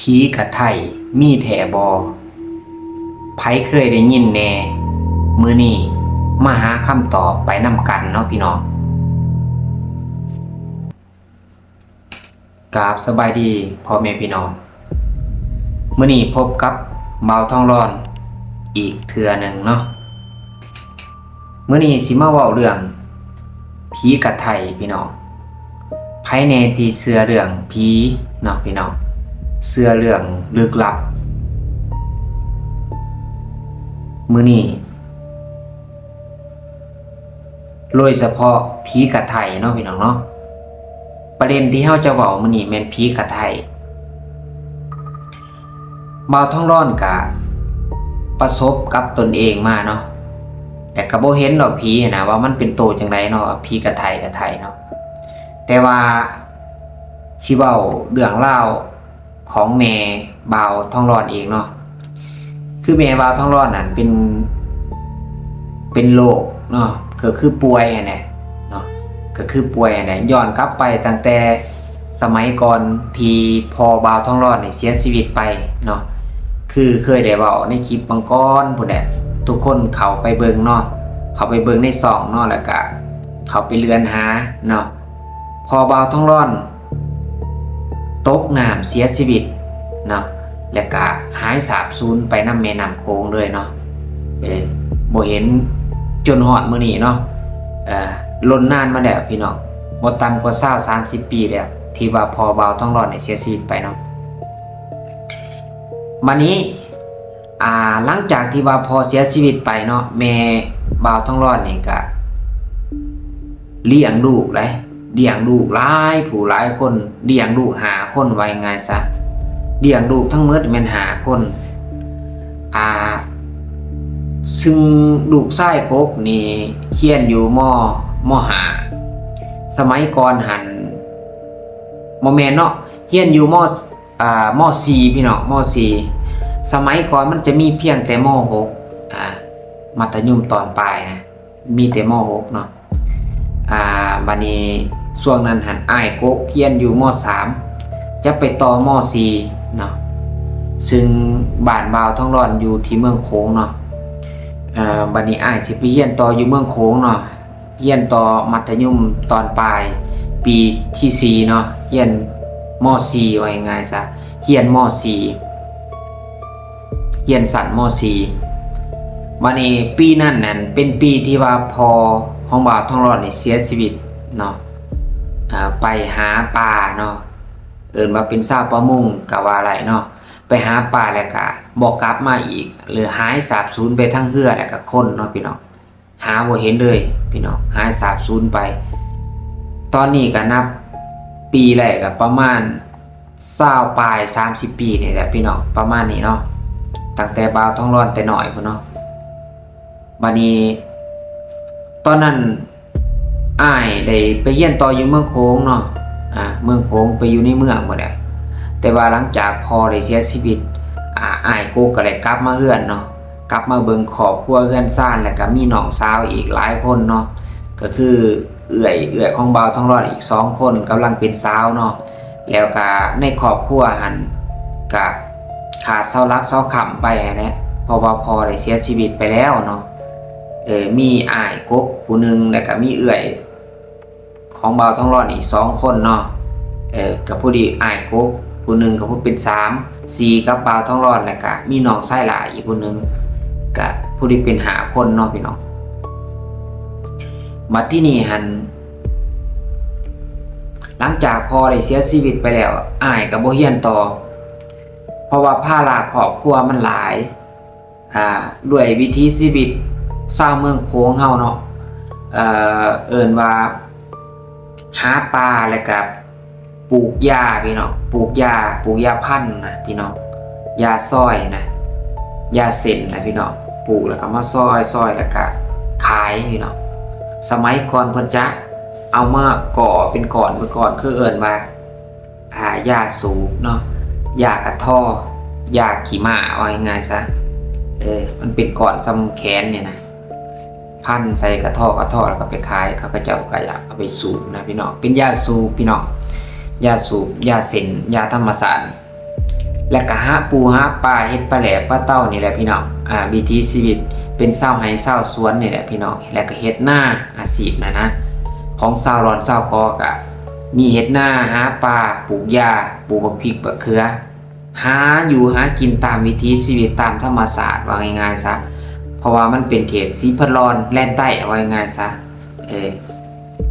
ผีกะไทมีแท่บอไผเคยได้ยินแน่มื้อนี้มาหาคำตอบไปนำกันเนาะพี่น้องกราบสบายดีพ่อแม่พี่น้องมื้อนี้พบกับเบาทองร้อนอีกเทื่อหนึ่งเนาะมื้อนี้สิมาเว้าเรื่องผีกะไทพี่น้องไผแน่ที่เชื่อเรื่องผีเนาะพี่น้องเชื่อเรื่องลึกลับมื้อนี้โดยเฉพาะผีกะไทเนาะพี่น้องเนาะประเด็นที่เฮาจะเว้ามื้อนี้แม่นผีกะไทเบาท้องร้อนกะประสบกับตนเองมาเนาะแต่ก็บ่เห็นดอกผีนะว่ามันเป็นโตจังไดเนาะผีกะไทเนาะแต่ว่าสิเว้าเรื่องราวของแม่บ่าวท้องร้อนเองเนาะคือแม่บ่าวท้องร้อนนั่นเป็นโรคเนาะก็คือป่วยนั่นแหละเนาะก็คือป่วยนั่นแหละย้อนกลับไปตั้งแต่สมัยก่อนที่พ่อบ่าวท้องร้อนนี่เสียชีวิตไปเนาะคือเคยได้เว้าในคลิปบางก่อนพุ่นแหละทุกคนเข้าไปเบิ่งเนาะเข้าไปเบิ่งในช่องเนาะแล้วก็เข้าไปเลื่อนหาเนาะพ่อบ่าวท้องร้อนตกน้ำเสียชีวิตเนาะแล้วก็หายสาบสูญไปน้ำแม่น้ำโขงเลยเนาะบ่เห็นจนฮอดมื้อนี้เนาะล้นนานมาแล้วพี่น้องบ่ต่ำกว่า20-30 ปีแล้วที่ว่าพ่อบ่าวท้องร้อนเนี่ยเสียชีวิตไปเนาะบัดนี้หลังจากที่ว่าพ่อเสียชีวิตไปเนาะแม่บ่าวท้องร้อนนี่ก็เลี้ยงลูกหลายผู้หลายคนเลี้ยงลูก5 คนไว้ง่ายซะเลี้ยงลูกทั้งหมดแม่น5 คนซึ่งลูกชายกกนี่เรียนอยู่ม.5 สมัยก่อนหันบ่แม่นเนาะเรียนอยู่ม.4 พี่น้องม.4 สมัยก่อนมันจะมีเพียงแต่ม.6 มัธยมตอนปลายนะมีแต่ม.6 เนาะบัดนี้ช่วงนั้นหันอ้ายกกเรียนอยู่ม.3 จะไปต่อม.4 เนาะซึ่งบ้านบ่าวท้องร้อนอยู่ที่เมืองโขงเนาะบัดนี้อ้ายสิไปเรียนต่ออยู่เมืองโขงเนาะเรียนต่อมัธยมตอนปลายปีที่4เนาะเรียนม.4 ว่าง่ายๆซะเรียนม.4 เรียนสั้นม.4 วันนี้ปีนั้นนั่นเป็นปีที่ว่าพ่อของบ่าวท้องร้อนนี่เสียชีวิตเนาะไปหาปลาเนาะเอิ้นว่าเป็นชาวประมงก็ว่าอะไรเนาะไปหาปลาแล้วก็บ่กลับมาอีกหรือหายสาบสูญไปทั้งเรือแล้วก็คนเนาะพี่น้องหาบ่เห็นเลยพี่น้องหายสาบสูญไปตอนนี้ก็นับปีแรกก็ประมาณ20ปลาย30 ปีนี่แหละพี่น้องประมาณนี้เนาะตั้งแต่บ่าวท้องร้อนแต่น้อยพุ่นเนาะบัดนี้ตอนนั้นอ้ายได้ไปเรียนต่ออยู่เมืองโขงเนาะเมืองโขงไปอยู่ในเมืองบ่ได้แต่ว่าหลังจากพ่อได้เสียชีวิตอ้ายกูก็ได้กลับมาเฮือนเนาะกลับมาเบิ่งครอบครัวเฮือนซ่านแล้วก็มีน้องสาวอีกหลายคนเนาะก็คือเอื้อยของบ่าวท้องร้อนอีก2 คนกำลังเป็นสาวเนาะแล้วก็ในครอบครัวหันก็ขาดเสาหลักเสาค้ำไปนะเพราะว่าพ่อได้เสียชีวิตไปแล้วเนาะมีอ้ายกกผู้หนึงแล้วก็มีเอื้อยของบ่าวท้องร้อนอีก2 คนเนาะก็ผู้ดีอ้ายกกผู้หนึงก็ผู้เป็น4กับบ่าวท้องร้อนแล้วก็มีน้องชายหลายอีกผู้หนึงก็ผู้ที่เป็น5 คนเนาะพี่น้องบัดที่นี่หันหลังจากพ่อได้เสียชีวิตไปแล้วอ้ายก็บ่เรียนต่อเพราะว่าภาระครอบครัวมันหลายด้วยวิถีชีวิตชาวเมืองโขงเฮาเนาะเอิ้นว่าหาปลาแล้วก็ปลูกหญ้าพี่น้องปลูกหญ้าพันธุ์นะพี่น้องหญ้าซอยนะหญ้าเส้นนะพี่น้องปลูกแล้วก็มาซอยแล้วก็ขายพี่น้องสมัยก่อนเพิ่นจะเอามาก่อเป็นก้อนคือเอิ้นว่าหญ้าสูบเนาะหญ้ากระท่อหญ้าขี้ม้าว่าง่ายๆซะมันเป็นก้อนซ้ำแขนเนี่ยนะพันใส่กระท่อแล้วก็ไปขายเขาก็จะเอาไปสูบนะพี่น้องเป็นยาสูบพี่น้องยาสูบยาเส้นยาธรรมศาสตร์ และก็หาปูหาปลาเฮ็ดปลาแหลปลาเต้านี่แหละพี่น้องวิถีชีวิตเป็นชาวไร่ชาวสวนนี่แหละพี่น้องและก็เฮ็ดนาอาชีพนะของชาวร้อนชาวกอก็มีเฮ็ดนาหาปลาปลูกหญ้าปลูกบักพริกบักเขือหาอยู่หากินตามวิถีชีวิตตามธรรมชาติว่าง่ายๆซะเพราะว่ามันเป็นเขตสีพันร้อนแล่นใต้ว่าง่ายๆซะ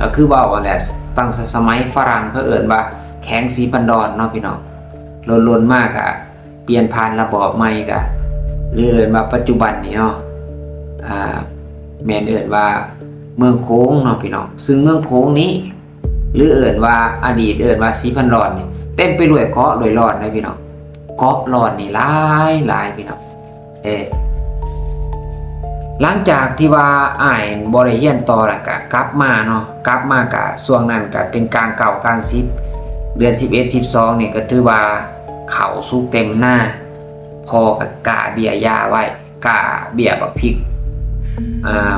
ก็คือว่าแหละตั้งสมัยฝรั่งเขาเอิ้นว่าแข็งสีพันดอนเนาะพี่น้องล้นๆมากอะเปลี่ยนผ่านระบอบใหม่กะหรือเอิ้นว่าปัจจุบันนี้เนาะแม่นเอิ้นว่าเมืองโค้งเนาะพี่น้องซึ่งเมืองโค้งนี้หรือเอิ้นว่าอดีตเอิ้นว่าสีพันดอนนี่เต็มไปด้วยเกาะด้วยร้อนนะพี่น้องเกาะร้อนนี่หลายพี่น้องหลังจากที่ว่าอ้ายบ่ได้เรียนต่อแล้วก็กลับมาเนาะกลับมาก็ช่วงนั้นก็เป็นกลางเก่ากลาง10เดือน11 12นี่ก็ถือว่าเข้าสุกเต็มหน้าพอก็กะเบี้ยหญ้าไว้กะเบี้ยบักพริก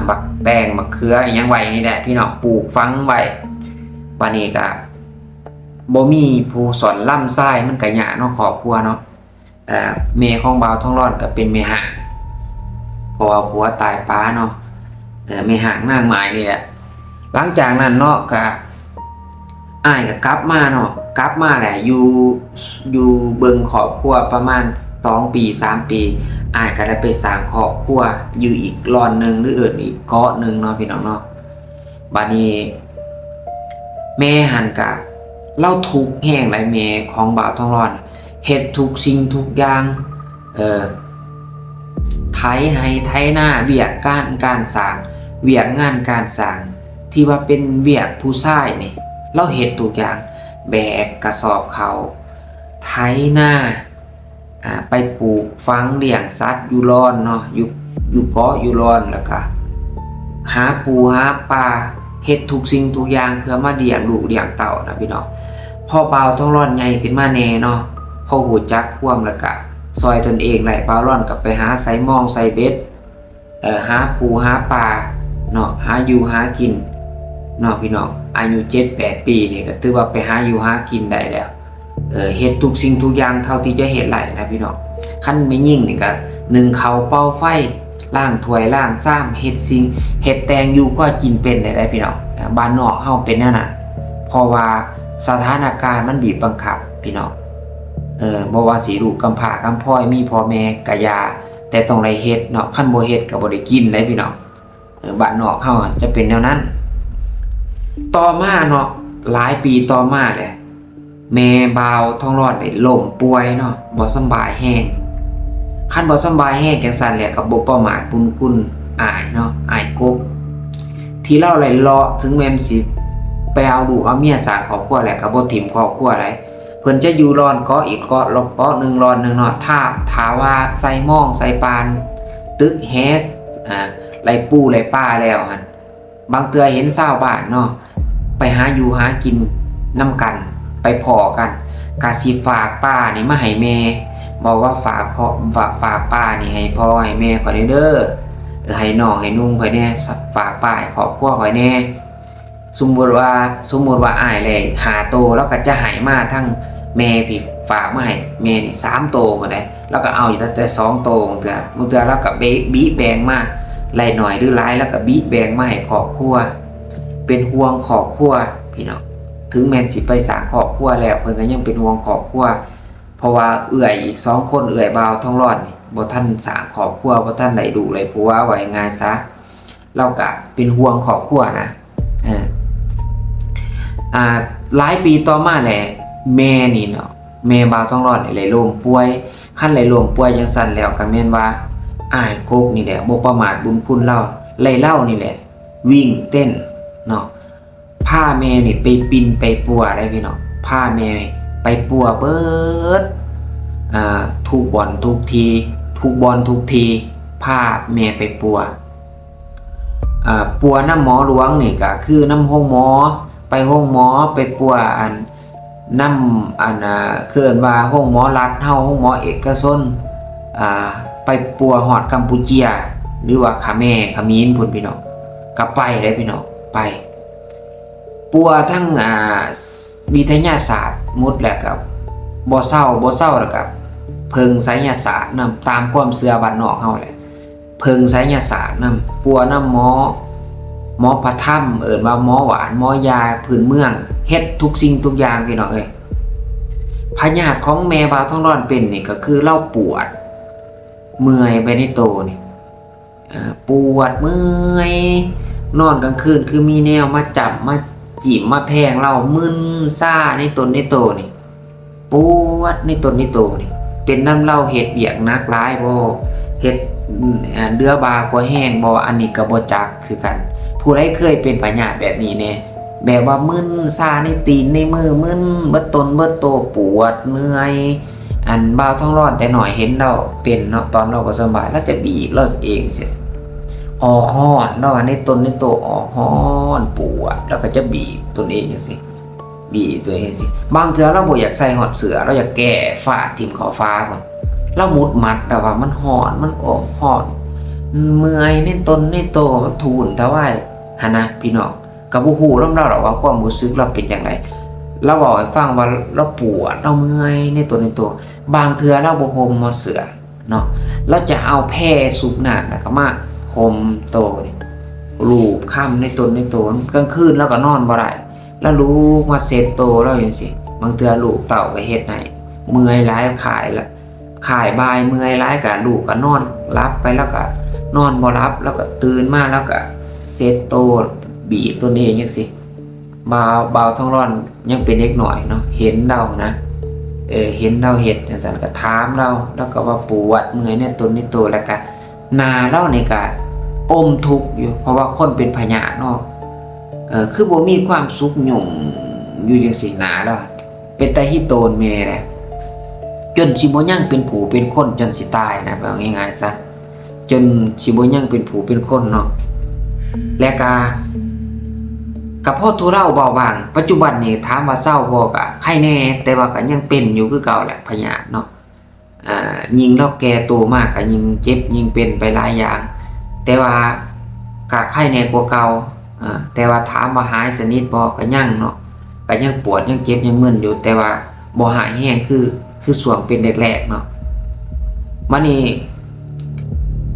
บักแตงบักเขืออีหยังไว้นี่แหละพี่น้องปลูกฝังไว้บัดนี้ก็บ่มีผู้สอนล่ำไส้มันก็ยากเนาะครอบครัวเนาะแม่ของบ่าวทองร้อนก็เป็นแม่ห่างเพราะว่าผัวตายป้าเนาะแม่ห่างนางไม้นี่แหละหลังจากนั้นเนาะก็อ้ายก็กลับมาเนาะกลับมาแหละอยู่เบิ่งครอบครัวประมาณ2 ปี3 ปีอ้ายก็ได้ไปสร้างครอบครัวอยู่อีกรอนนึงหรืออื่นอีกเกาะนึงเนาะพี่น้องเนาะบัดนี้แม่หันก็เล่าทุกข์แห้งหลายแม่ของบ่าวทองร้อนเฮ็ดทุกสิ่งทุกอย่างไถให้ไถหน้าเวียกการสร้างเวียกงานการสร้างที่ว่าเป็นเวียกผู้ชายนี่เราเฮ็ดทุกอย่างแบกกระสอบเขาไถหน้าไปปลูกฝังเลี้ยงสัตว์อยู่ร้อนเนาะอยู่เกาะอยู่ร้อนแล้วก็หาปูหาปลาเฮ็ดทุกสิ่งทุกอย่างเพื่อมาเลี้ยงลูกเลี้ยงเต่านะพี่น้องพอบ่าวทองร้อนใหญ่ขึ้นมาแน่เนาะพอหูจักความแล้วก็ซอยตนเองได้บ่าวร้อนก็ไปหาไสมองไสเบ็ดหาปูหาปลาเนาะหาอยู่หากินเนาะพี่น้องอายุ 7-8 ปีนี่ก็ถือว่าไปหาอยู่หากินได้แล้วเฮ็ดทุกสิ่งทุกอย่างเท่าที่จะเฮ็ดได้นะพี่น้องคันไม่ยิ่งนี่ก็นึ่งข้าวเป่าไฟล้างถ้วยล้างซ้ำเฮ็ดแตงอยู่ก็กินเป็นได้พี่น้องบ้านนอกเฮาเป็นแนวนั้นเพราะว่าสถานการณ์มันบีบบังคับพี่น้องบ่ว่าสิลูกกำพร้ากำพร้อยมีพ่อแม่ก็ยาแต่ต้องได้เฮ็ดเนาะคันบ่เฮ็ดก็บ่ได้กินได้พี่น้องบ้านนอกเฮาจะเป็นแนวนั้นต่อมาเนาะหลายปีต่อมาแหละแม่บ่าวทองร้อนได้ล้มป่วยเนาะบ่สำบายแฮงคันบ่สำบายแฮงจังซั่นแหละก็บ่ประมาทบุญคุณอ้ายเนาะอ้ายกบที่เราไหลเลาะถึงแม่นสิไปเอาลูกเอาเมียสร้างครอบครัวแหละก็บ่ถิ่มครอบครัวได้เพิ่นจะอยู่รอนเกาะอีกเกาะลบเกาะนึงรอนนึงเนาะถ้าว่าใส่หม้องใส่ปานตึกแฮสไหลปูไหลป้าแล้วหั่นบางเทื่อเห็นชาวบ้านเนาะไปหาอยู่หากินนำกันไปพ้อกันก็สิฝากป้านี่มาให้แม่บอกว่าฝากพ่อฝากป้านี่ให้พ่อให้แม่ข่อยเด้อให้น้องให้นุ่งข่อยแน่ฝากป้าให้ครอบครัวข่อยแน่สมมุติว่าอ้ายเลย5 โตแล้วก็จะให้มาทั้งแม่พี่ฝากมาให้แม่นี่3 โตพุ่นได้แล้วก็เอาอยู่แต่2 โตบางเทื่อแล้วก็บีแบ่งมาไล่หน่อยหรือหลายแล้วก็บีแบ่งมาให้ครอบครัวเป็นห่วงครอบครัวพี่น้องถึงแม่นสิไปสร้างครอบครัวแล้วเพิ่นก็ยังเป็นห่วงครอบครัวเพราะว่าเอื้อยอีก2 คนเอื้อยบ่าวทองร้อนนี่บ่ทันสร้างครอบครัวบ่ทันได้ดูเลยผัวไว้ง่ายซะเราก็เป็นห่วงครอบครัวนะหลายปีต่อมาแหละแม่นี่เนาะแม่บ่าวทองร้อนนี่เลยล้มป่วยคันเลยล้มป่วยจังซั่นแล้วก็แม่นว่าอ้ายกกนี่แหละบ่ประมาทบุญคุณเราไล่เล่านี่แหละวิ่งเต้นเนาะพาแม่นี่ไปปินไปปัวได้พี่น้องพาแม่ไปปัวเบิดทุกบอลทุกทีพาแม่ไปปัวน้ำหมอหลวงนี่ก็คือน้ำห้องหมอไปห้องหมอไปปัวน้ำเขื่อนว่าห้องหมอรัฐเฮาห้องหมอเอกชนไปปัวฮอดกัมพูเชียหรือว่าขมีนพุ่นพี่น้องก็ไปได้พี่น้องไปปัวทั้งวิทยาศาสตร์หมดแล้วก็บ่เศร้าแล้วก็ เพิงไสยศาสตร์นำตามความเชื่อบ้านนอกเฮาแหละเพิงไสยศาสตร์นำปัวนำหมอพระถ้ำเอิ้นว่าหมอหวานหมอยาพื้นเมืองเฮ็ดทุกสิ่งทุกอย่างพี่น้องเอ้ยพญาติของแม่บ่าวท้องร้อนเป็นนี่ก็คือเล่าปวดเมื่อยไปในโตนี่ปวดเมื่อยนอนกลางคืนคือมีแนวมาจับมาจีบมาแทงเรามึนซ่าในตนในโตนี่ปวดในตนในโตนี่เป็นน้ำเล่าเฮ็ดเบียกนักร้ายบ่เฮ็ดเดือบากว่าแห้งบ่อันนี้ก็บ่จักคือกันผู้ใดเคยเป็นพญาติแบบนี้แน่แบบว่ามึนซ่าในตีนในมือมึนเบิดตนเบิดโตปวดเมื่อยอันบ่าวท้องร้อนแต่หน่อยเห็นเราเป็นเนาะตอนเราบ่สบายแล้วจะบีบเราเองสิออกฮ้อนเนาะในตนในโตออกฮ้อนปวดแล้วก็จะบีบตนเองจังซี่บีบตัวเองสิบางเทื่อเราบ่อยากใส่หอดเสื้อเราอยากแก้ฟาดทิ่มขอบฟ้าพุ่นเรามุดมัดแต่ว่ามันฮ้อนมันออกฮ้อนเมื่อยในตนในโตมันทูนถวายหั่นนะพี่น้องก็บ่ฮู้นำเราหรอกว่าความรู้สึกเราเป็นจังไดเราบอกให้ฟังว่าเราปวดเราเมื่อยในตนในโตบางเทื่อเราบ่ห่มหมดเสื้อเนาะเราจะเอาแพร่ซุบน้ำแล้วก็มาห่มโตนี่ลูบค่ำในตนในโตกลางคืนแล้วก็นอนบ่ได้แล้วลูกมาเสร็จโตแล้วจังซี่บางเทื่อลูกเต่าก็เฮ็ดให้เมื่อยหลายขายละขายบ่ายเมื่อยหลายก็ลูกก็นอนรับไปแล้วก็นอนบ่รับแล้วก็ตื่นมาแล้วก็เสร็จโตบีบตัวเองจังซี่บ่าวท้องร้อนยังเป็นเด็กหน่อยเนาะเห็นเรานะเห็นเราเฮ็ดจังซั่นก็ถามเราแล้วก็ว่าปวดเมื่อยในตนในโตแล้วก็หน้าเรานี่ก็อมทุกข์อยู่เพราะว่าคนเป็นพญาติเนาะคือบ่มีความสุขหยุ่งอยู่จังซี่หน้าเราเป็นตาหิโตนแม่แหละจนสิบ่ยังเป็นผู้เป็นคนจนสิตายนะว่าง่ายๆซะจนสิบ่ยังเป็นผู้เป็นคนเนาะและก็พอทุเราเบาบางปัจจุบันนี่ถามว่าเศร้าบ่ก็ใครแน่แต่ว่าก็ยังเป็นอยู่คือเก่าแหละพญาธิเนาะยิ่งเราแก่ตัวมากก็ยิ่งเจ็บยิ่งเป็นไปหลายอย่างแต่ว่าก็ใครแน่กว่าเก่าแต่ว่าถามว่าหายสนิทบ่ก็ยังเนาะก็ยังปวดยังเจ็บยังมึนอยู่แต่ว่าบ่หายแห้งคือช่วงเป็นแรกๆเนาะมื้อนี้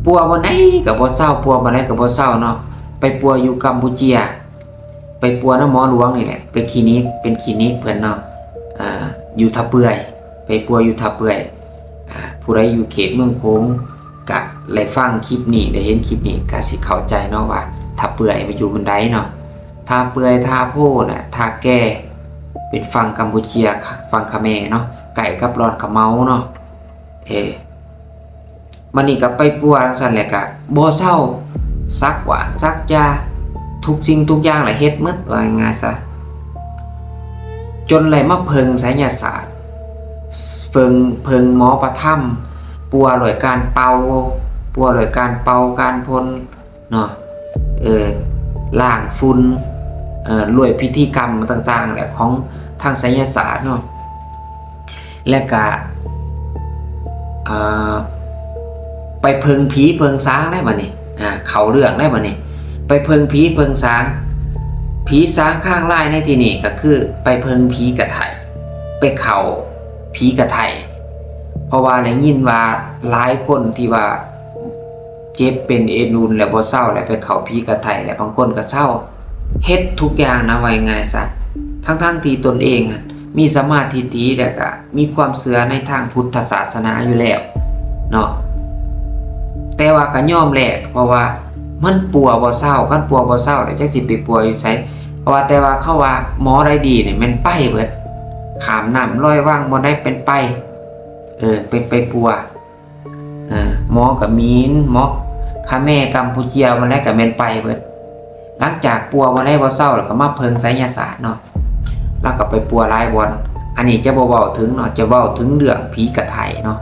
ปัวบ่ไหนก็บ่เศร้าปัวบ่ไหนก็บ่เศร้าเนาะไปปัวอยู่กัมพูชาไปปัวน้ำหมอหลวงนี่แหละไปคลินิกเป็นคลินิกเพิ่นเนาะอยู่ทับเปื่อยไปปัวอยู่ทับเปื่อยผู้ใดอยู่เขตเมืองโขงก็ได้ฟังคลิปนี้ได้เห็นคลิปนี้ก็สิเข้าใจเนาะว่าทับเปื่อยไปอยู่บนใดเนาะท่าเปื่อยท่าโพน่ะท่าแก่เป็นฝั่งกัมพูชาฝั่งเขมรเนาะไก่กับรอดกับเมาเนาะมันนี่ก็ไปปัวจังซั่นแหละก็บ่เศร้าซักหวานซักยาทุกสิ่งทุกอย่างแหละเฮ็ดหมดว่าง่ายซะจนเลยมาเพิงไสยศาสตร์เพิงหมอประถ้ำปัวโดยการเป่าการพ่นเนาะล้างฝุ่นรวยพิธีกรรมต่างๆแหละของทางไสยศาสตร์เนาะและก็ไปเพิงผีเพิงสางได้บ่นี่เข้าเรื่องได้บ่นี่ไปเพิงผีเพิงสางผีสางข้างไร่ในที่นี่ก็คือไปเพิงผีกระไถไปเข้าผีกระไถเพราะว่าได้ยินว่าหลายคนที่ว่าเจ็บเป็นเอนูนแล้วบ่เศร้าแล้วไปเข้าผีกระไถแล้วบางคนก็เศร้าเฮ็ดทุกอย่างนะว่าง่ายซะทั้งที่ตนเองมีสมาธิดีแล้วก็มีความเชื่อในทางพุทธศาสนาอยู่แล้วเนาะแต่ว่าก็ยอมแลกเพราะว่ามันปัวบ่เศร้ากันปัวบ่เศร้าแล้วจักสิไปปัวอยู่ไสเพราะว่าแต่ว่าเขาว่าหมอได้ดีนี่มันไปเบิดขามน้ำลอยว่างบ่ได้เป็นไปไปปัวหมอก็มีนหมอคาแม่กัมพูชาบ่ได้ก็แม่นไปเบิดหลังจากปัวบ่ได้บ่เศร้าแล้วก็มาเพิงไสยศาสตร์เนาะแล้วก็ไปปัวหลายบ่อนอันนี้จะบ่เว้าถึงเนาะจะเว้าถึงเรื่องผีกระไถเนาะ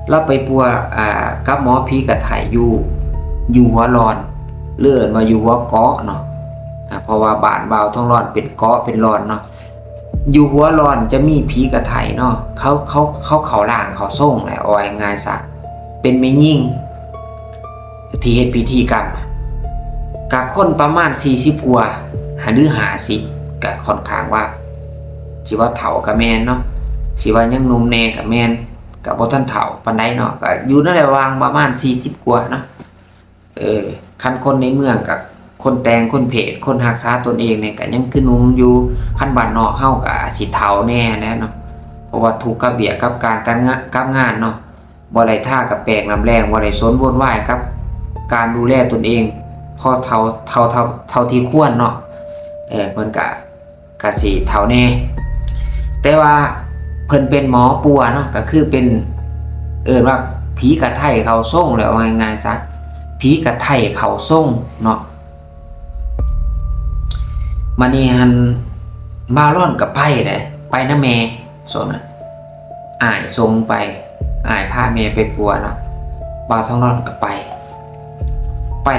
เราไปปัวกับหมอผีกระไถอยู่หัวร้อนเลื่อนมาอยู่หัวเกาะเนาะเพราะว่าบ้านบ่าวท้องร้อนเป็นเกาะเป็นร้อนเนาะอยู่หัวร้อนจะมีผีกระไถเนาะเขาล่างเขาส่งแหละเอาง่ายๆซะเป็นแม่ยิ่งที่เฮ็ดพิธีกรรมกับคนประมาณ40กว่าหรือ50ก็ค่อนข้างว่าสิว่าเฒ่าก็แม่นเนาะสิว่ายังหนุ่มแน่ก็แม่น ก็บ่ทันเฒ่าปานใดเนาะก็อยู่ในระหว่างประมาณ40กว่าเนาะคันคนในเมืองกับคนแต่งคนเพศคนรักษาตนเองเนี่ยก็ยังคือหนุ่มอยู่คันบ้านนอกเฮาก็อาจสิเฒ่าแน่นะเนาะเพราะว่าถูกกระเบียดกับการงานเนาะบ่ได้ท่ากับแปลงน้ำแรงบ่ได้สนวุ่นวายกับการดูแลตนเองพอเท่าที่ควรเนาะเพิ่นก็สิเฒ่าแน่แต่ว่าเพิ่นเป็นหมอปัวเนาะก็คือเป็นว่าผีกระไถเขาส่งแล้วว่าง่ายๆซะผีกระไถเขาส่งเนาะมานี่หันมาร่อนกับไปนะแม่ส่วนน่ะอ้ายส่งไปอ้ายพาแม่ไปปัวเนาะบ่าวท้องร่อนก็ไป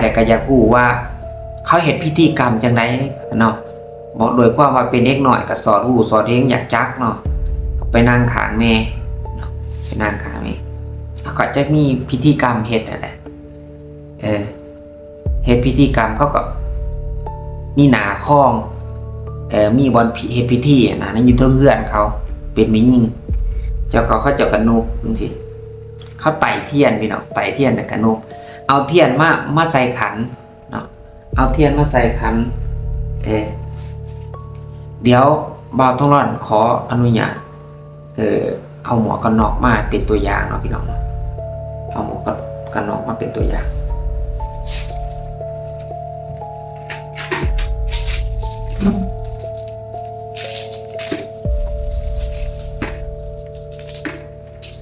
แล้วก็อยากรู้ว่าเขาเฮ็ดพิธีกรรมจังไดเนาะบอกโดยความว่าเป็นเด็กน้อยก็สอนรู้สอนเองอยากจักเนาะไปนั่งข้างแม่เนาะไปนั่งข้างแม่ก็จะมีพิธีกรรมเฮ็ดนั่นแหละเฮ็ดพิธีกรรมเขาก็มีหน้าคองมีบอนเฮ็ดพิธีนะนั่นอยู่เทิงเฮือนเขาเป็นแม่หญิงเจ้าเขาเจ้ากันนุบจังซี่เขาไต่เทียนพี่น้องไต่เทียนแล้วก็นุบเอาเทียนมาใส่ขันเนาะเอาเทียนมาใส่ขันเดี๋ยวบ่าวท้องร่อนขออนุญาตเอาหมวกกันน็อกมาเป็นตัวอย่างเนาะพี่น้องเอาหมวกกันน็อกมาเป็นตัวอย่าง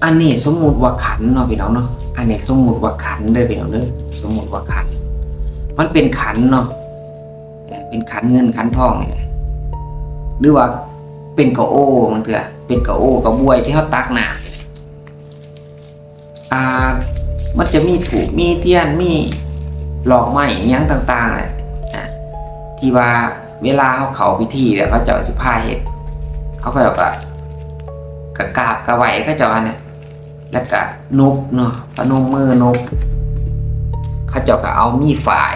อันนี้สมมุติว่าขันเนาะพี่น้องเนาะอันนี้สมมุติว่าขันเด้อพี่น้องเด้อสมมุติว่าขันมันเป็นขันเนาะเป็นขันเงินขันทองนี่หรือว่าเป็นกระโอ้มันเถอะเป็นกระโอ้กระบวยที่เขาตักน้ำมันจะมีถูกมีเทียนมีหลอกไม้อิหยังต่างๆเลยที่ว่าเวลาเขาพิธีแล้วเขาเจ้าสิพาเฮ็ดเขาก็จะกะกราบกะไหวก็เจ้าเนี่ยแล้วก็นุบเนาะพนมมือนุบเขาเจ้าก็เอามีฝ่าย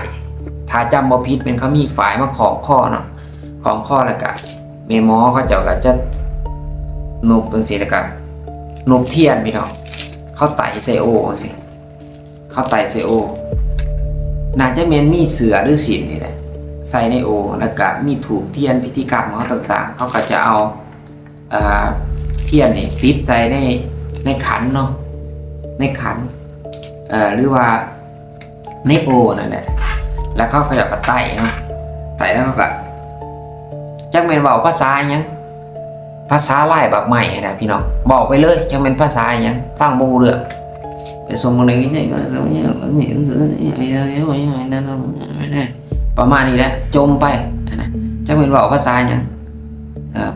ถ้าจำบ่ผิดเป็นเขามีฝ่ายมาของข้อเนาะของข้อแล้วก็แม่หมอเขาเจ้าก็จะนุบจังซี่แล้วก็นุบเทียนพี่น้องเขาไต่ใส่โอ่จังซี่เขาไต่ใส่โอ่น่าจะแม่นมีเสือหรือศีลนี่แหละใส่ในโอ่แล้วก็มีถูกเทียนพิธีกรรมเขาต่างๆเขาก็จะเอาเทียนนี่ติดใส่ในขันเนาะในขันหรือว่าในโอ่นั่นแหละแล้วเขาก็จะไต่เนาะไต่แล้วก็จักแม่นเว้าภาษาหยังภาษาลายบักใหม่นะพี่น้องบอกไปเลยจักแม่นภาษาหยังฟังบ่รู้เรื่องไปส่งมาเลยใช่ก็ประมาณนี้แหละจมไปนะจักแม่นเว้าภาษาหยัง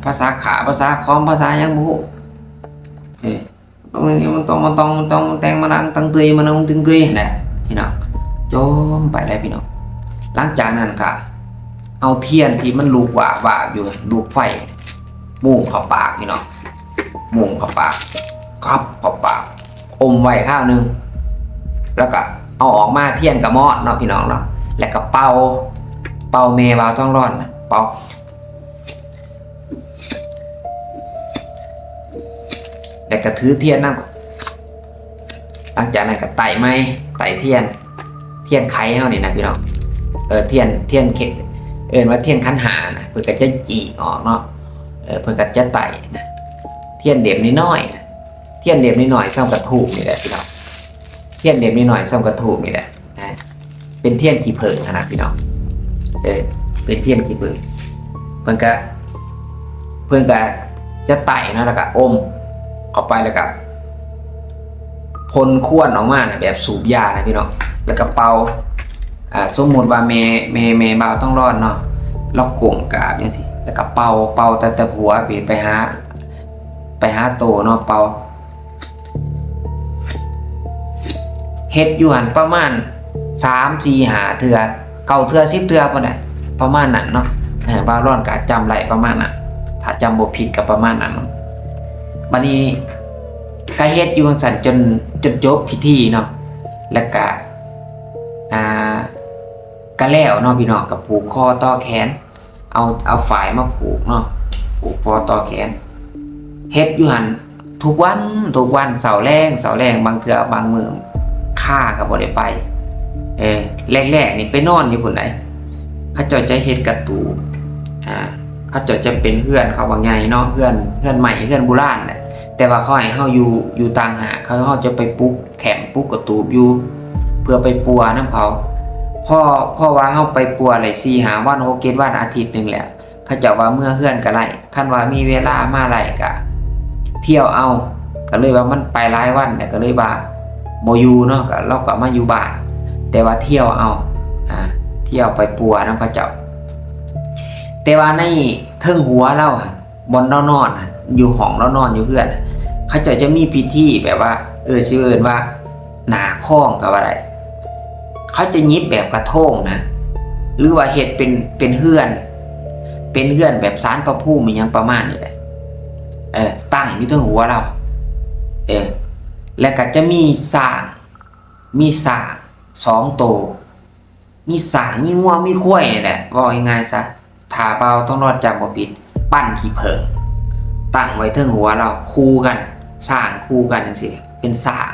ภาษาขาภาษาคอมภาษาหยังบ่ฮู้ตรงนี้มันต้องแต่งมานังตั้งเตยมานังตึงเกยแหละพี่น้องจมไปได้พี่น้องหลังจากนั้นก็เอาเทียนที่มันลูกว่าอยู่ลูกไฟมุ่งเข้าปากพี่น้องมุ่งเข้าปากครับเข้าปากอมไว้ข้าวนึงแล้วก็เอาออกมาเทียนกับมอดเนาะพี่น้องเนาะแล้วก็เป่าเมวาวท้องร้อนเป่าแล้วก็ถือเทียนนั่นหลังจากนั้นก็ไต่ไม้ไต่เทียนไขเฮานี่นะพี่น้องเทียนเข็ดว่าเทียนขันหานะเพิ่นก็จะจีออกเนาะเพิ่นก็จะไต่นะเทียนเด็บน้อยๆนะเทียนเด็บน้อยๆซ้ำกระทูบนี่แหละพี่น้องเทียนเด็บน้อยๆซ้ำกระทูบนี่แหละนะเป็นเทียนขี้ผึ้งนะพี่น้องเป็นเทียนขี้ผึ้งเพิ่นก็จะไต่นะแล้วก็อมเข้าไปแล้วก็พ่นควนออกมานะแบบสูบยานะพี่น้องแล้วก็เป่าสมมุติว่าแม่บ่าวต้องรอดเนาะล็อกกงกราบจังซี่แล้วก็เป่าแต่หัวไปหาโตเนาะเป่าเฮ็ดอยู่หั่นประมาณ3 4 5เทื่อ9เทื่อ10เทื่อพุ่นน่ะประมาณนั้นเนาะบ่าวร้อนก็จำได้ประมาณนั้นถ้าจำบ่ผิดก็ประมาณนั้นบัดนี้ก็เฮ็ดอยู่จังซั่นจนจบพิธีเนาะแล้วก็ก็แล้วเนาะพี่น้องกับผูกคอต่อแขนเอาฝ่ายมาผูกเนาะผูกคอต่อแขนเฮ็ดอยู่หั่น ทุกวันเสาร์แรงบางเทื่อบางมื้อข้าก็บ่ได้ไปแรกๆนี่ไปนอนอยู่พุ่นไหนเขาเจ้าจะเฮ็ดการ์ตูนเขาเจ้าจะเป็นเฮือนเขาว่าไงเนาะเฮือนใหม่เฮือนโบราณน่ะแต่ว่าเขาให้เฮาอยู่ต่างหากเขาจะไปปลุกแคมป์ปลุกการ์ตูนอยู่เพื่อไปปัวนำเขาพ่อว่าเฮาไปปัวอะไร4-5 วัน6 7 วันอาทิตย์นึงแหละเขาเจ้าว่าเมื่อเฮือนก็ไล่คันว่ามีเวลามาไล่ก็เที่ยวเอาก็เลยว่ามันไปหลายวันเนี่ยก็เลยว่าบ่อยู่เนาะก็เราก็มาอยู่บ้านแต่ว่าเที่ยวเอาเที่ยวไปปัวนำเขาเจ้าแต่ว่าในเทิงหัวเราบนเรานอนอยู่ห้องเรานอนอยู่เฮือนเขาเจ้าจะมีพิธีแบบว่าชื่อเอิ้นว่าหน้าค้องก็ว่าได้เขาจะยิบแบบกระทงนะหรือว่าเฮ็ดเป็นเฮือนแบบศาลพระภูมิอย่างประมาณนี้แหละตั้งอยู่เทิงหัวเราแล้วก็จะมีสร้าง2 ตัวมีสร้างมีงัวมีควายนี่แหละว่าง่ายๆซะถ้าเบาต้องรอดจำบ่ผิดปั้นขี้เพิงตั้งไว้เทิงหัวเราคู่กันสร้างคู่กันจังซี่เป็นสร้าง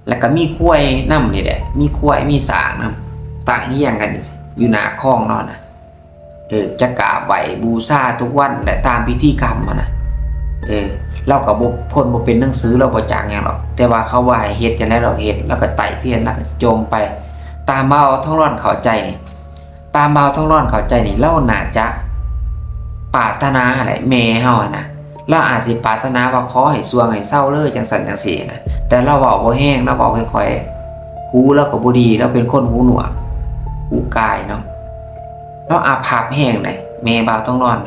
แล้วก็มีควายนำนี่แหละมีควายมีสร้างนำตั้งเฮียงกันอยู่หน้าคลองเนาะนะจะกราบไหว้บูชาทุกวันและตามพิธีกรรมนะเราก็บ่เป็นหนังสือเราบ่จักหยังหรอกแต่ว่าเขาว่าให้เฮ็ดจังได๋เราเฮ็ดแล้วก็ไต่เทียนแล้วก็โจมไปตามเบาท้องร้อนเข้าใจนี่เราน่าจะปรารถนาอะไรแม่เฮานะเราอาจสิปรารถนาว่าขอให้สวงให้เศร้าเลยจังซั่นจังซี่นะแต่เราเว้าบ่แห้งเราเว้าค่อยๆหูเราก็บ่ดีเราเป็นคนหูหนวกหูกายเนาะเราอาภัพแห้งเลยแม่เบาท้องร้อน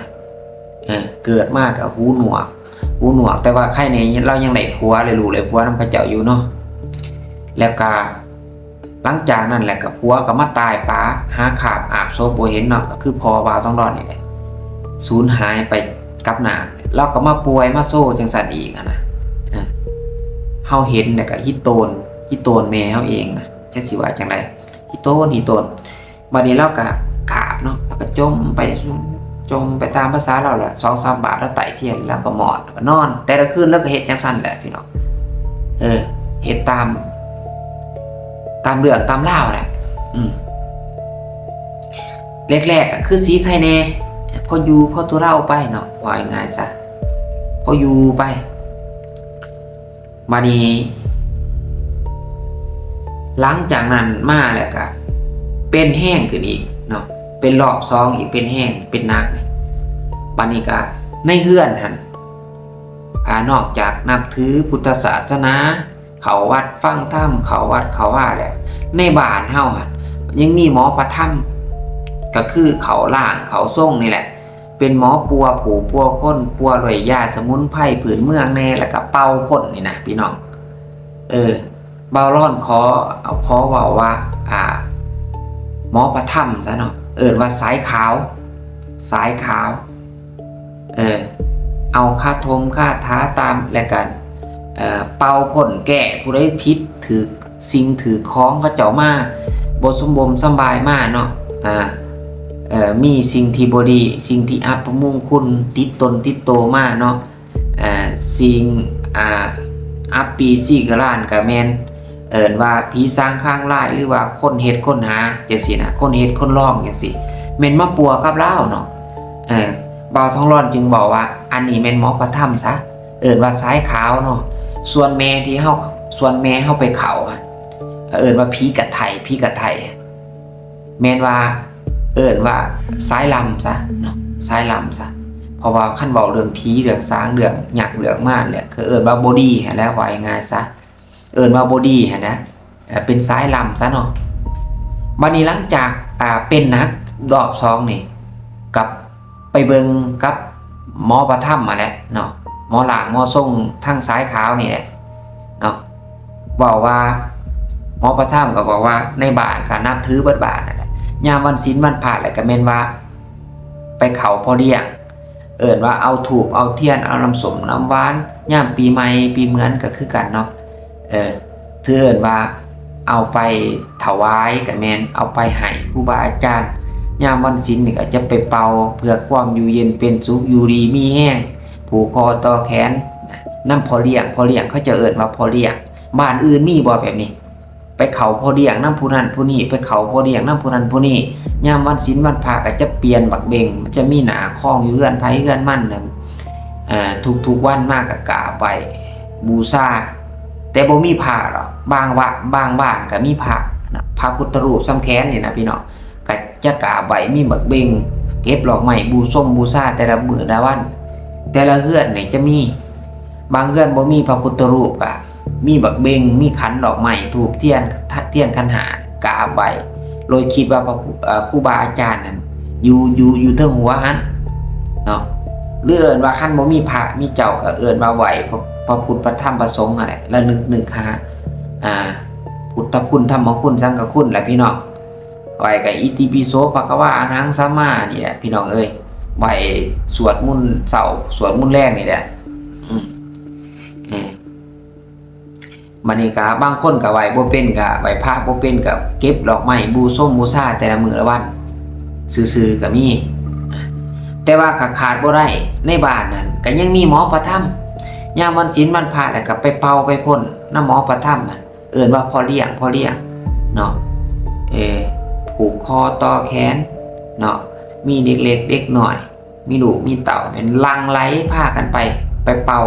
เกิดมาก็หูหนวกแต่ว่าใครในเรายังได้ผัวเลยรู้เลยผัวนำพระเจ้าอยู่เนาะแล้วก็หลังจากนั้นแหละกับผัวก็มาตายป๋าหาขาบอาบศพบ่เห็นเนาะก็คือพอบาวต้องรอดนี่แหละสูญหายไปกับน้ำแล้วก็มาป่วยมาโซ่จังซั่นอีกนะเฮาเห็นแล้วก็ฮิโตนแม่เฮาเองนะจักสิว่าจังได๋ฮิโตนบัดนี้เราก็กราบเนาะแล้วก็จมไปตามภาษาเราแหละ 2-3 บาทแล้วไต่เทียนแล้วก็หมอดแล้วก็นอนแต่ละคืนแล้วก็เฮ็ดจังซั่นแหละพี่น้องเฮ็ดตามเรื่องตามราวแหละแรกๆก็คือสีไข่แน่พอตัวเราไปเนาะว่าง่ายๆซะพออยู่ไปมานี้หลังจากนั้นมาแล้วก็เป็นแห้งขึ้นอีกเนาะเป็นรอบ2อีกเป็นแห้งเป็นหนักบัดนี้ก็ในเฮือนหั่นนอกจากนับถือพุทธศาสนาเขาวัดฟังธรรมเขาวัดเขาว่าแหละในบ้านเฮายังมีหมอประทับก็คือเขาล่างเขาส่งนี่แหละเป็นหมอปัวผูปัวก้นปัวรวยยาสมุนไพรผืนเมืองแน่แล้วก็เป่าพ่นนี่นะพี่น้องเบาร้อนขอเว้าว่าหมอประทับซะเนาะว่าสายขาวเอาคาถมคาถาตามแล้วกันเป่าพ่นแก้ผู้ใดผิดถือสิ่งถือของเขาเจ้ามาบ่สมบูรณ์สบายมาเนาะมีสิ่งที่บ่ดีสิ่งที่อัปมงคลติดตนติดโตมาเนาะสิ่งอัปปีซี่กะล้านก็แม่นว่าผีสางข้างลายหรือว่าคนเฮ็ดคนหาจังซี่นะคนเฮ็ดคนร้องจังซี่แม่นมาปัวกับลาวเนาะบ่าวท้องร้อนจึงบอกว่าอันนี้แม่นหมอประทับซะว่าสายขาวเนาะส่วนแม่เฮาไปเขาว่าผีกะไทยแม่นว่าว่าสายลำซะเนาะสายลำซะเพราะว่าคันเว้าเรื่องผีเรื่องสางเรื่องหยักเรื่องม่านเนี่ยคือว่าบ่ดีหั่นแล้วว่าง่ายๆซะว่าบ่ดีหั่นนะเป็นสายลำซะเนาะบัดนี้หลังจากเป็นนักรอบ2นี่กับไปเบิ่งกับหมอประทับมาแล้วเนาะหมอหลางหมอส่งทั้งสายขาวนี่แหละเนาะบอกว่าหมอประทับก็บอกว่าในบ้านก็นับถือเบิดบ้านนั่นแหละยามวันศีลวันพระแล้วก็แม่นว่าไปเขาพอเลี้ยงว่าเอาธูปเอาเทียนเอาน้ำส้มน้ำหวานยามปีใหม่ปีเหมือนก็คือกันเนาะถือว่าเอาไปถวายก็แม่นเอาไปให้ครูบาอาจารย์ยามวันศีลนี่ก็จะไปเป่าเพื่อความอยู่เย็นเป็นสุขอยู่ดีมีแห้งผูกคอต่อแขน น้ำพอเลี้ยงเขาจะเอิ้นว่าพอเลี้ยงบ้านอื่นมีบ่แบบนี้ไปเขาพอเลี้ยงน้ำผู้นั้นผู้นี้ไปเขาพอเลี้ยงน้ำผู้นั้นผู้นี้ยามวันศีลวันพระก็จะเปลี่ยนบักเบงมันจะมีหนาคล้องอยู่เฮือนไผเฮือนมันน่ะทุกวันมากก็กราบไหว้บูชาแต่บ่มีพระหรอกบางบ้านก็มีพระพระพุทธรูปซ้ำแขนนี่นะพี่น้องก็จะกราบไหว้มีบักเบงเก็บดอกไม้บูชาแต่ละมื้อละวันแต่ละเฮือนนี่จะมีบางเฮือนบ่มีพระพุทธรูปอ่ะมีบักเบงมีขันดอกไม้ธูปเทียนขันหากราบไหว้โดยคิดว่าครูบาอาจารย์นั่นอยู่เทิงหัวหันเนาะหรือเอิ้นว่าคันบ่มีพระมีเจ้าก็เอิ้นว่าไหว้พระพุทธพระธรรมพระสงฆ์นั่นแหละแล้วนึกหาพุทธคุณธรรมคุณสังฆคุณแหละพี่น้องไหว้กับอิติปิโสภะคะวะอะระหังสัมมานี่แหละพี่น้องเอ้ยไหว้สวดมนต์เช้าสวดมนต์แลงนี่แหละบัดนี้ก็บางคนก็ไหว้บ่เป็นก็ไหว้พระบ่เป็นก็เก็บดอกไม้บูชาแต่ละมื้อละวันซื่อๆก็มีแต่ว่าขาดบ่ได้ในบ้านนั่นก็ยังมีหมอประทับยามวันศีลวันพระแล้วก็ไปเป่าไปพ่นน้ำหมอประทับเอิ้นว่าพ่อเลี้ยงเนาะผูกคอต่อแขนเนาะมีเด็กเล็กเด็กน้อยมีลูกมีเต่าเป็นลังไหลพากันไปเป่า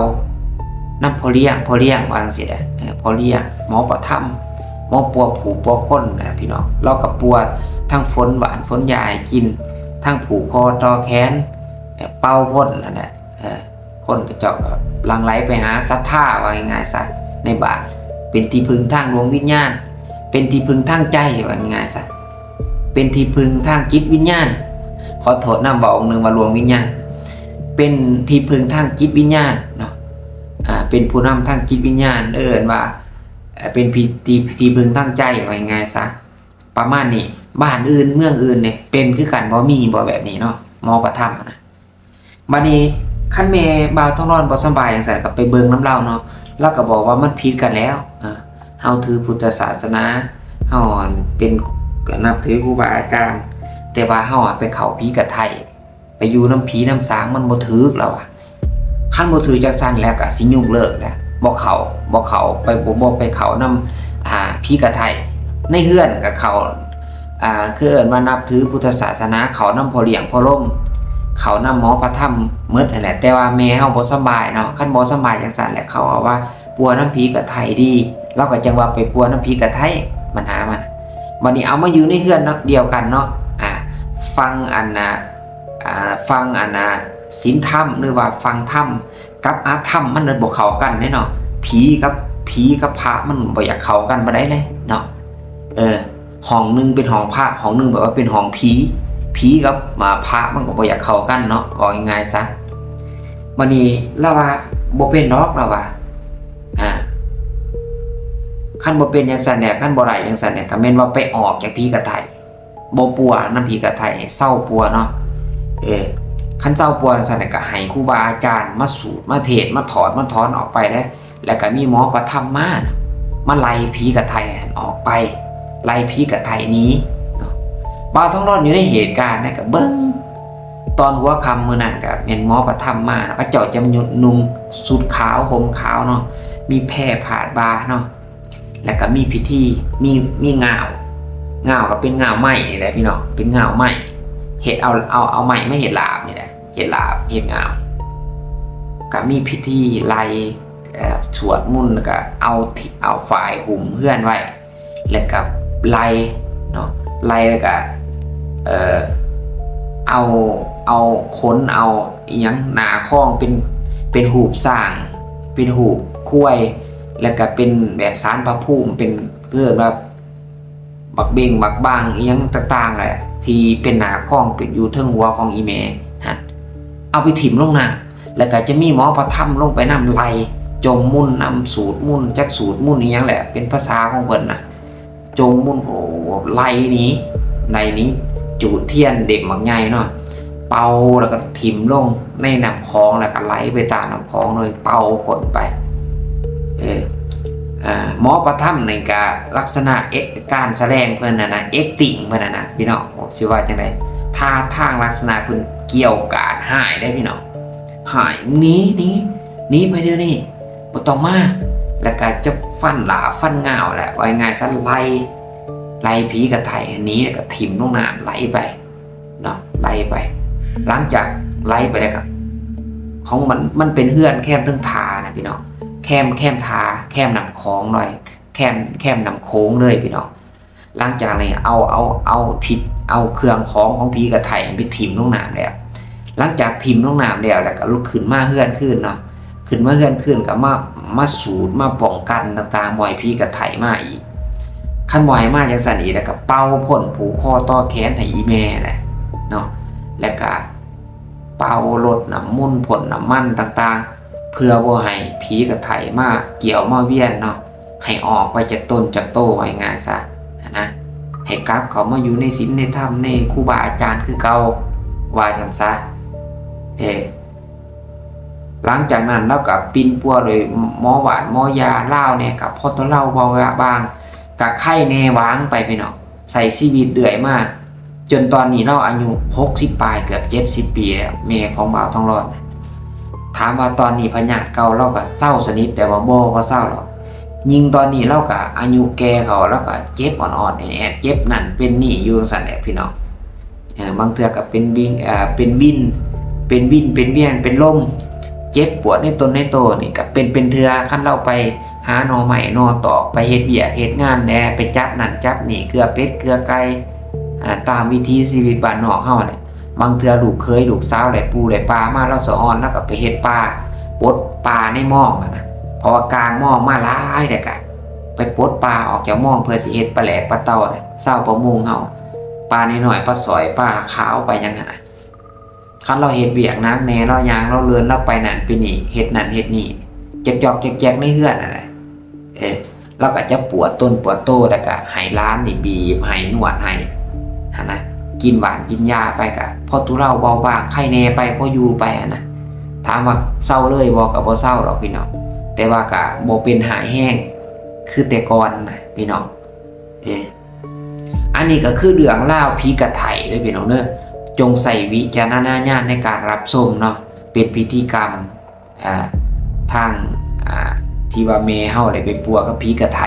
น้ำพ่อเลี้ยงว่าจังซี่แหละพ่อเลี้ยงหมอประทับหมอปัวผูกปัวก้นนะพี่น้องเราก็ปัวทั้งฝนหวานฝนยาให้กินทั้งผูกคอต่อแขนเป่าพ่นนั่นแหละคนก็เจ้าก็ลังไหลไปหาศรัทธาว่าง่ายๆซะในบาทเป็นที่พึ่งทางดวงวิญญาณเป็นที่พึ่งทางใจว่าง่ายๆซะเป็นที่พึ่งทางจิตวิญญาณขอโทษนำบอกองค์นึงว่าดวงวิญญาณเป็นที่พึ่งทางจิตวิญญาณเนาะเป็นผู้นำทางจิตวิญญาณเอิ้นว่าเป็นที่พึ่งทางใจว่าง่ายๆซะประมาณนี้บ้านอื่นเมืองอื่นเนี่ยเป็นคือกันบ่มีบ่แบบนี้เนาะหมอประทับนะบัดนี้คันแม่บ่าวท้องร้อนบ่สบายจังซั่นก็ไปเบิ่งน้ำเล่าเนาะแล้วก็บอกว่ามันผิดกันแล้วเฮาถือพุทธศาสนาเฮาเป็นนับถือครูบาอาจารย์แต่ว่าเฮาไปเข้าผีกับไทยไปอยู่น้ำผีน้ำสางมันบ่ถูกแล้วคันบ่ถูกจังซั่นแล้วก็สิยุ่งเลิกแล้วบ่เข้าไปบ่ไปเข้านำผีกับไทยในเฮือนก็เข้าคือเอิ้นว่านับถือพุทธศาสนาเขานำพ่อเลี้ยงพ่อล่มเขานำหมอประทับหมดนั่นแหละแต่ว่าแม่เฮาบ่สบายเนาะคันบ่สบายจังซั่นแหละเขาว่าปัวน้ำผีกับไทยดีเราก็จังว่าไปปัวน้ำผีกับไทยมันหามันบัดนี้เอามาอยู่ในเฮือนเนาะเดียวกันเนาะฟังศีลธรรมหรือว่าฟังธรรมกับอาธรรมมันบ่เข้ากันเนาะผีกับพระมันบ่อยากเข้ากันบ่ได้เลยเนาะห้องนึงเป็นห้องพระห้องนึงแบบว่าเป็นห้องผีกับพระมันก็บ่อยากเข้ากันเนาะว่าง่ายๆซะบัดนี้เราว่าบ่เป็นดอกเราว่าคันบ่เป็นจังซั่นเนี่ยคันบ่ได้จังซั่นเนี่ยก็แม่นว่าไปออกจากผีกะไทยบ่ปัวนำผีกะไทยเศร้าปัวเนาะคันเศร้าปัวจังซั่นเนี่ยก็ให้ครูบาอาจารย์มาสูตรมาเทศน์มาถอนออกไปแล้วก็มีหมอประทับมาไล่ผีกะไทยออกไปไล่ผีกะไทยนี้เนาะบ่าวท้องร้อนอยู่ในเหตุการณ์นะก็เบิ่งตอนหัวค่ำมื้อนั้นก็แม่นหมอประทับมาแล้วก็เจ้าจะนุ่งสุดขาวห่มขาวเนาะมีแพร่ผาดบ่าเนาะแล้วก็มีพิธีมีงาวก็เป็นงาวไม้นี่แหละพี่น้องเป็นงาวไม้เฮ็ดเอาไม้ไม่เฮ็ดลาบนี่แหละเฮ็ดลาบเฮ็ดงาวก็มีพิธีไล่สวดมนต์แล้วก็เอาฝ่ายหุ่มเฮือนไว้แล้วก็ไล่เนาะไล่แล้วก็เอาขนเอาอีหยังหน้าคล้องเป็นหูบสร้างเป็นหูบคุ้ยแล้วก็เป็นแบบสารพระภูมิเป็นเพื่อแบบบักเบงบักบางอีหยังต่างๆแหละที่เป็นหน้าคล้องเป็นอยู่เทิงหัวของอีแม่เอาไปถิ่มลงน้ำแล้วก็จะมีหมอประทับลงไปน้ำไหลจมมุ่นนำสูตรมุ่นจักสูตรมุ่นอีหยังแหละเป็นภาษาของเพิ่นน่ะจมมุ่นโอ้ไหลนี้จูดเทียนเด็กมักใหญ่เนาะเป่าแล้วก็ถิ่มลงในน้ำคลองแล้วก็ไหลไปตามน้ำคลองเลยเป่าผลไปหมอประทับในการลักษณะการแสดงเพิ่นน่ะเอ็กติ่งเพิ่นน่ะพี่น้องสิว่าจังได๋ท่าทางลักษณะเพิ่นเกี่ยวกาดหายได้พี่น้องหายหนีไปเดี๋ยวนี้ บ่ต้องมาแล้วก็จะฟันหลาฟันง่าวแหละว่าง่ายซะไล่ผีกระไถอันนี้แล้วก็ถิ่มลงน้ำไหลไปเนาะไหลไปหลังจากไหลไปแล้วก็ของมันเป็นเฮือนแคมทั้งทานะพี่น้องแคมทาแคมนำของหน่อยแคมนำโค้งเลยพี่น้องหลังจากนี้เอาผิดเอาเครื่องของผีกระไถไปถิ่มลงน้ำแล้วหลังจากถิ่มลงน้ำแล้วก็ลุกขึ้นมาเฮือนขึ้นเนาะขึ้นมาเฮือนขึ้นก็มาสูดมาป้องกันต่างๆบ่อยผีกระไถมาอีกขั้นบ่อยมาจังซั่นอีกแล้วก็เป่าพ่นผูกคอต่อแขนให้อีแม่แหละเนาะแล้วก็เป่าลดน้ำมันต์พ่นน้ำมันต่างๆเพื่อบ่ให้ผีกระไถมาเกี่ยวมาเวียนเนาะให้ออกไปจากต้นจากโตไว้ง่ายซะนะให้กลับเขามาอยู่ในศีลในธรรมในครูบาอาจารย์คือเก่าว่าซั่นซะหลังจากนั้นเราก็ปินปัวโดยหมอหวานหมอยาเล่าเนี่ยกับพอตัวเล่าบางกับไข้แน่วางไปพี่น้องใส่ชีวิตเดือยมากจนตอนนี้เราอายุ60ปลายเกือบ70ปีแล้วแม่ของบ่าวทองรอดถามว่าตอนนี้พญาติเก่าเราก็เศร้าสนิทแต่ว่าบ่เศร้าหรอกยิงตอนนี้เราก็อายุแก่เขาแล้วก็เจ็บอ่อนๆแอดเจ็บนั่นเป็นนี่อยู่สั่นแหละพี่น้องบางเทื่อก็เป็นวินเป็นเวียนเป็นลมเจ็บปวดในตนในโตนี่ก็เป็นเทื่อคันเราไปหาหน่อใหม่หน่อตอกไปเฮ็ดเวียกเฮ็ดงานแหน่ไปจับนั่นจับนี่เกลือเป็ดเกลือไก่ตามวิถีชีวิตบ้านนอกเฮาเนี่ยบางเทื่อลูกเคยลูกสาวได้ปูได้ปลามาแล้วสะออนแล้วก็ไปเฮ็ดปลาปลดปลาในหม้องนะเพราะว่ากลางหม้องมาหลายเด้อก็ไปปลดปลาออกจากหม้องเพื่อสิเฮ็ดปลาแหลกปลาเต่าเช้าประมงเฮาปลาน้อยๆปลาสอยปลาขาวไปจังซั่นน่ะคันเราเฮ็ดเวียกนักแน่เราย่างเราเลื่อนเราไปนั่นไปนี่เฮ็ดนั่นเฮ็ดนี่จอกๆแจกๆในเฮือนนั่นแหละเราก็จะปวดต้นปวดโตแล้วก็ให้ร้านนี่บีบให้นวดให้หั่นนะกินหวานกินยาไปก็พอตุเราเบาบางไข้แน่ไปพออยู่ไปนะถามว่าเศร้าเลยบ่ก็บ่เศร้าหรอกพี่น้องแต่ว่าก็บ่เป็นหายแห้งคือแต่ก่อนนะพี่น้องอันนี้ก็คือเรื่องเล่าผีกระไถเด้อพี่น้องเด้อจงใส่วิจารณญาณในการรับชมเนาะเป็นพิธีกรรมทางที่ว่าแม่เฮาได้ไปปัวกับผีกระไถ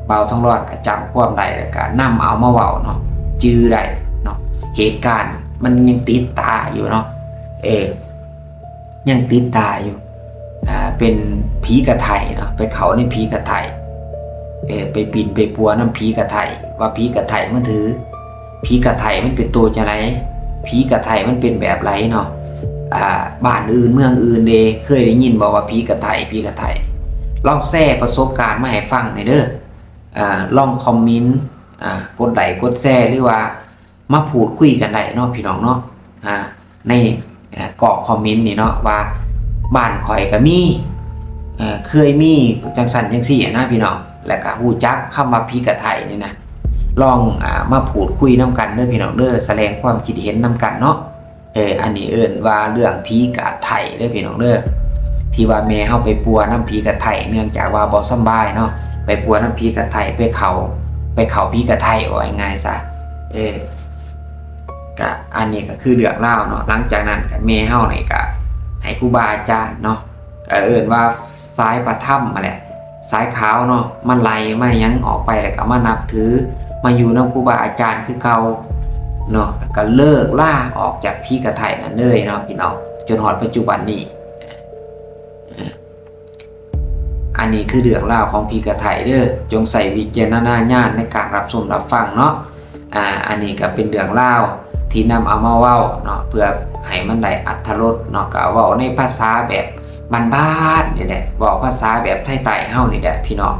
บ่าวทองรอดก็จำความได้แล้วก็นำเอามาเว้าเนาะจื้อได้เนาะเหตุการณ์มันยังติดตาอยู่เนาะยังติดตาอยู่เป็นผีกระไถเนาะไปเขาในผีกระไถไปปิ่นไปปัวน้ำผีกระไถว่าผีกระไถมันถือผีกระไถมันเป็นตัวจังไดผีกระไถมันเป็นแบบไรเนาะบ้านอื่นเมืองอื่นเด้เคยได้ยินบอกว่าผีกระไถลองแชร์ประสบการณ์มาให้ฟังหน่อยเด้อลองคอมเมนต์กดไลค์กดแชร์หรือว่ามาพูดคุยกันได้เนาะพี่น้องเนาะในกรอกคอมเมนต์นี่เนาะว่าบ้านข่อยก็มีเคยมีจังสันจังซี่นะพี่น้องแล้วก็ฮู้จักคำว่าผีกระไถนี่นะลองมาพูดคุยนำกันเด้อพี่น้องเด้อแสดงความคิดเห็นนำกันเนาะอันนี้เอิ้นว่าเรื่องผีกระไถเด้อพี่น้องเด้อที่ว่าแม่เฮาไปปัวน้ำผีกระไถเนื่องจากว่าบ่สบายเนาะไปปัวน้ำผีกระไถไปเขาผีกระไถว่าง่ายซะก็อันนี้ก็คือเรื่องเล่าเนาะหลังจากนั้นก็แม่เฮานี่ก็ให้ครูบาอาจารย์เนาะเอิ้นว่าสายประถ้ำมาแหละสายขาวเนาะมันไหลมายังออกไปแล้วก็มานับถือมาอยู่นำครูบาอาจารย์คือเก่าเนาะก็เลิกล่าออกจากผีกระไถนั่นเลยเนาะพี่น้องจนฮอดปัจจุบันนี้อันนี้คือเรื่องเล่าของผีกระไถเด้อจงใส่วิจารณญาณในการรับชมรับฟังเนาะอันนี้ก็เป็นเรื่องเล่าที่นำเอามาเว้าเนาะเพื่อให้มันได้อรรถรสเนาะก็เว้าในภาษาแบบบ้านๆนี่แหละเว้าภาษาแบบไทยๆเฮานี่แหละพี่น้อง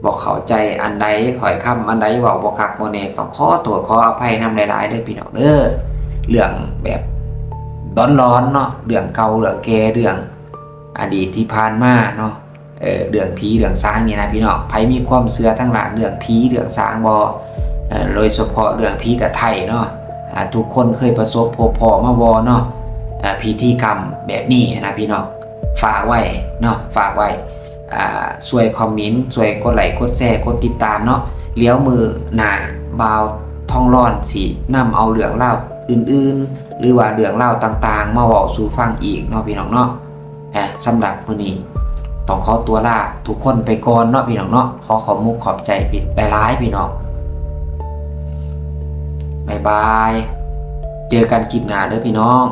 บ่เข้าใจอันใดถ้อยคำอันใดเว้าบ่คักบ่แน่ต้องขอโทษขออภัยนำหลายๆเด้อพี่น้องเด้อเรื่องแบบร้อนๆเนาะเรื่องเก่าเรื่องแก่เรื่องอดีตที่ผ่านมาเนาะเรื่องผีเรื่องสางนี่นะพี่น้องไผมีความเชื่อทั้งหลายเรื่องผีเรื่องสางบ่โดยเฉพาะเรื่องผีกระไถเนาะทุกคนเคยประสบพบพอมาบ่เนาะพิธีกรรมแบบนี้นะพี่น้องฝากไว้เนาะฝากไว้ช่วยคอมเมนต์ช่วยกดไลค์กดแชร์กดติดตามเนาะเลี้ยวมือหน้าบ่าวทองร้อนสินำเอาเรื่องเล่าอื่นๆหรือว่าเรื่องเล่าต่างๆมาเว้าสู่ฟังอีกเนาะพี่น้องเนาะ สำหรับมื้อนี้ต้องขอตัวลาทุกคนไปก่อนเนาะพี่น้องเนาะขอมุกขอบใจพี่หลายๆพี่น้องบ๊ายบายเจอกันคลิปหน้าเด้อพี่น้อง